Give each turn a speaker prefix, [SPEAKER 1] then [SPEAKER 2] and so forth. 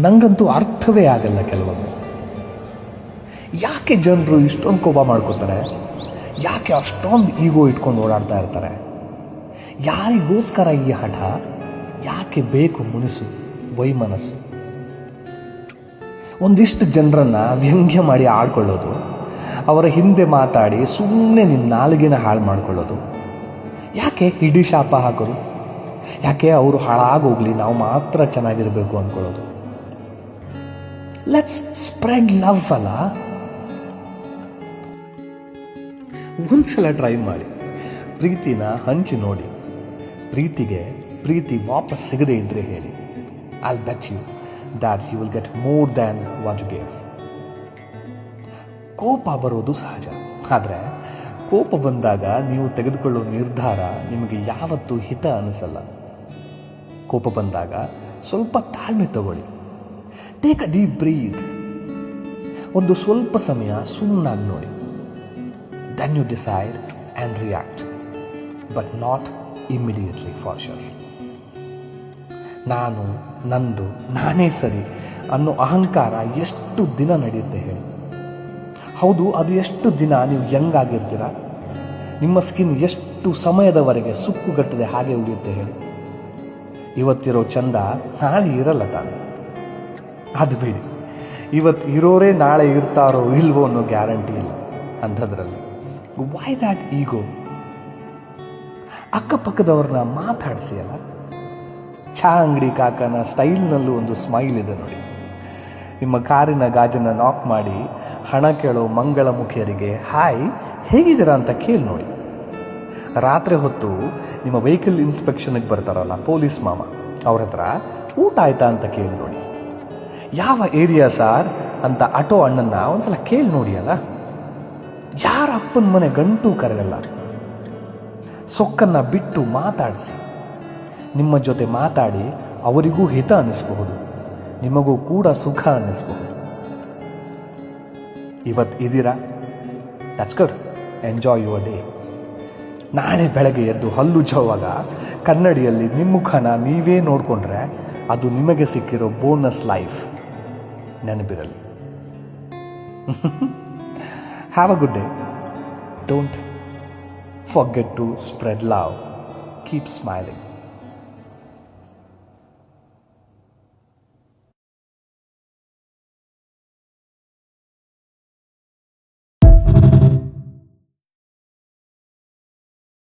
[SPEAKER 1] ನಂಗಂತೂ ಅರ್ಥವೇ ಆಗಲ್ಲ ಕೆಲವೊಮ್ಮೆ. ಯಾಕೆ ಜನರು ಇಷ್ಟೊಂದು ಕೋಪ ಮಾಡ್ಕೋತಾರೆ? ಯಾಕೆ ಅಷ್ಟೊಂದು ಈಗೋ ಇಟ್ಕೊಂಡು ಓಡಾಡ್ತಾ ಇರ್ತಾರೆ? ಯಾರಿಗೋಸ್ಕರ ಈ ಹಠ? ಯಾಕೆ ಬೇಕು ಮುನಿಸು ವೈಮನಸ್ಸು? ಒಂದಿಷ್ಟು ಜನರನ್ನು ವ್ಯಂಗ್ಯ ಮಾಡಿ ಆಡ್ಕೊಳ್ಳೋದು, ಅವರ ಹಿಂದೆ ಮಾತಾಡಿ ಸುಮ್ಮನೆ ನಿಮ್ಮ ನಾಲಿಗೆನ ಹಾಳು ಮಾಡ್ಕೊಳ್ಳೋದು. ಯಾಕೆ ಇಡೀ ಶಾಪ ಹಾಕೋದು? ಯಾಕೆ ಅವರು ಹಾಳಾಗೋಗ್ಲಿ, ನಾವು ಮಾತ್ರ ಚೆನ್ನಾಗಿರಬೇಕು ಅಂದ್ಕೊಳ್ಳೋದು? ಲೆಟ್ಸ್ ಸ್ಪ್ರೆಡ್ ಲವ್ ಅಲ್ಲ. ಒಂದ್ಸಲ ಟ್ರೈ ಮಾಡಿ, ಪ್ರೀತಿನ ಹಂಚಿ ನೋಡಿ. ಪ್ರೀತಿಗೆ ಪ್ರೀತಿ ವಾಪಸ್ ಸಿಗದೇ ಇದ್ರೆ ಹೇಳಿ. I'll bet you that you will get more than what you gave. ಕೋಪ ಬರೋದು ಸಹಜ, ಆದರೆ ಕೋಪ ಬಂದಾಗ ನೀವು ತೆಗೆದುಕೊಳ್ಳೋ ನಿರ್ಧಾರ ನಿಮಗೆ ಯಾವತ್ತೂ ಹಿತ ಅನಿಸಲ್ಲ. ಕೋಪ ಬಂದಾಗ ಸ್ವಲ್ಪ ತಾಳ್ಮೆ ತಗೊಳ್ಳಿ. Take a deep breath. ಒಂದು ಸ್ವಲ್ಪ ಸಮಯ ಸುಮ್ಮನಾಗಿ ನೋಡಿ. Then you decide and react, but not immediately for sure. ನಾನು, ನಂದು, ನಾನೇ ಸರಿ ಅನ್ನೋ ಅಹಂಕಾರ ಎಷ್ಟು ದಿನ ನಡೆಯುತ್ತೆ ಹೇಳಿ? ಹೌದು, ಅದು ಎಷ್ಟು ದಿನ ನೀವು ಯಂಗಾಗಿರ್ತೀರ? ನಿಮ್ಮ ಸ್ಕಿನ್ ಎಷ್ಟು ಸಮಯದವರೆಗೆ ಸುಕ್ಕುಗಟ್ಟದೆ ಹಾಗೆ ಉಳಿಯುತ್ತೆ ಹೇಳಿ? ಇವತ್ತಿರೋ ಚಂದ ನಾಳೆ ಇರಲ್ಲ ತಾನೆ. ಅದು ಬಿಡಿ, ಇವತ್ತು ಇರೋರೇ ನಾಳೆ ಇರ್ತಾರೋ ಇಲ್ವೋ ಅನ್ನೋ ಗ್ಯಾರಂಟಿ ಇಲ್ಲ. ಅಂಥದ್ರಲ್ಲಿ ವೈ ದ್ಯಾಟ್ ಈಗೋ? ಅಕ್ಕಪಕ್ಕದವ್ರನ್ನ ಮಾತಾಡಿಸಿ ಅಲ್ಲ. ಚಹಾ ಅಂಗಡಿ ಕಾಕನ ಸ್ಟೈಲ್ನಲ್ಲೂ ಒಂದು ಸ್ಮೈಲ್ ಇದೆ ನೋಡಿ. ನಿಮ್ಮ ಕಾರಿನ ಗಾಜನ್ನು ನಾಕ್ ಮಾಡಿ ಹಣ ಕೇಳೋ ಮಂಗಳ ಮುಖಿಯರಿಗೆ ಹಾಯ್ ಹೇಗಿದ್ದೀರಾ ಅಂತ ಕೇಳಿ ನೋಡಿ. ರಾತ್ರಿ ಹೊತ್ತು ನಿಮ್ಮ ವೆಹಿಕಲ್ ಇನ್ಸ್ಪೆಕ್ಷನ್ಗೆ ಬರ್ತಾರಲ್ಲ ಪೊಲೀಸ್ ಮಾಮ, ಅವ್ರ ಹತ್ರ ಊಟ ಆಯ್ತಾ ಅಂತ ಕೇಳಿ ನೋಡಿ. ಯಾವ ಏರಿಯಾ ಸಾರ್ ಅಂತ ಆಟೋ ಅಣ್ಣನ ಒಂದ್ಸಲ ಕೇಳಿ ನೋಡಿ ಅಲ್ಲ. ಯಾರ ಅಪ್ಪನ ಮನೆ ಗಂಟು ಕರಗಲ್ಲ. ಸೊಕ್ಕನ್ನು ಬಿಟ್ಟು ಮಾತಾಡಿಸಿ. ನಿಮ್ಮ ಜೊತೆ ಮಾತಾಡಿ ಅವರಿಗೂ ಹಿತ ಅನ್ನಿಸ್ಬಹುದು, ನಿಮಗೂ ಕೂಡ ಸುಖ ಅನ್ನಿಸ್ಬಹುದು. ಇವತ್ತು ಇದ್ದೀರಾ? That's good. Enjoy your day. ನಾಳೆ ಬೆಳಗ್ಗೆ ಎದ್ದು ಹಲ್ಲು ಜೋವಾಗ ಕನ್ನಡಿಯಲ್ಲಿ ನಿಮ್ಮ ಮುಖನ ನೀವೇ ನೋಡಿಕೊಂಡ್ರೆ ಅದು ನಿಮಗೆ ಸಿಕ್ಕಿರೋ ಬೋನಸ್ ಲೈಫ್. ನೆನಪಿರಲಿ. Have a good day. Don't forget to spread love. Keep smiling.